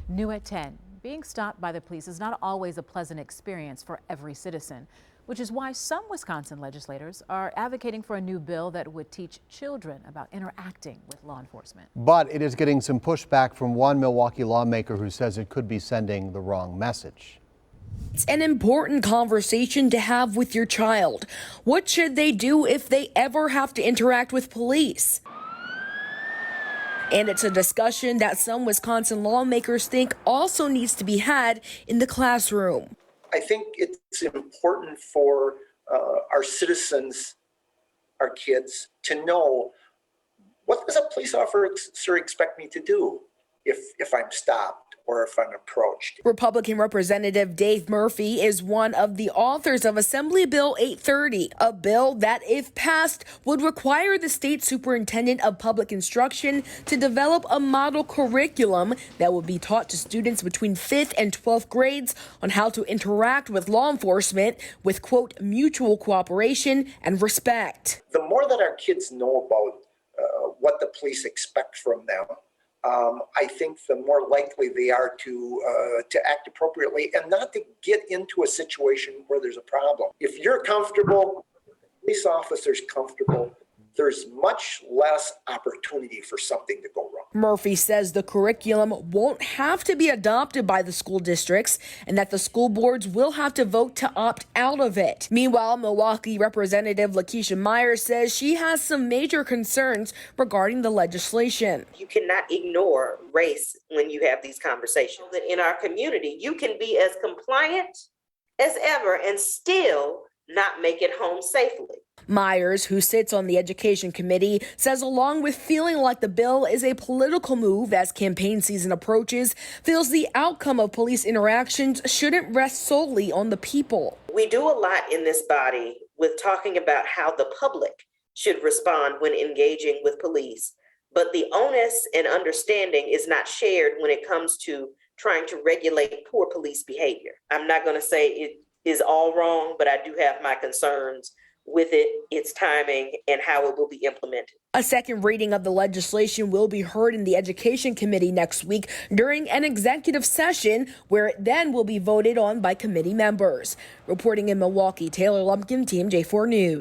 New at 10, being stopped by the police is not always a pleasant experience for every citizen, which is why some Wisconsin legislators are advocating for a new bill that would teach children about interacting with law enforcement. But it is getting some pushback from one Milwaukee lawmaker who says it could be sending the wrong message. It's an important conversation to have with your child. What should they do if they ever have to interact with police? And it's a discussion that some Wisconsin lawmakers think also needs to be had in the classroom. I think it's important for our citizens, our kids, to know, what does a police officer expect me to do if I'm stopped or if I'm approached? Republican Representative Dave Murphy is one of the authors of Assembly Bill 830, a bill that, if passed, would require the state superintendent of public instruction to develop a model curriculum that would be taught to students between 5th and 12th grades on how to interact with law enforcement with, quote, mutual cooperation and respect. The more that our kids know about what the police expect from them, I think the more likely they are to act appropriately and not to get into a situation where there's a problem. If you're comfortable, police officers comfortable, there's much less opportunity for something to go wrong. Murphy says the curriculum won't have to be adopted by the school districts and that the school boards will have to vote to opt out of it. Meanwhile, Milwaukee Representative Lakeisha Myers says she has some major concerns regarding the legislation. You cannot ignore race when you have these conversations. That in our community, you can be as compliant as ever and still not make it home safely. Myers, who sits on the Education Committee, says along with feeling like the bill is a political move as campaign season approaches, feels the outcome of police interactions shouldn't rest solely on the people. We do a lot in this body with talking about how the public should respond when engaging with police, but the onus and understanding is not shared when it comes to trying to regulate poor police behavior. I'm not going to say it is all wrong, but I do have my concerns with it, its timing, and how it will be implemented. A second reading of the legislation will be heard in the Education Committee next week during an executive session where it then will be voted on by committee members. Reporting in Milwaukee, Taylor Lumpkin, TMJ4 News.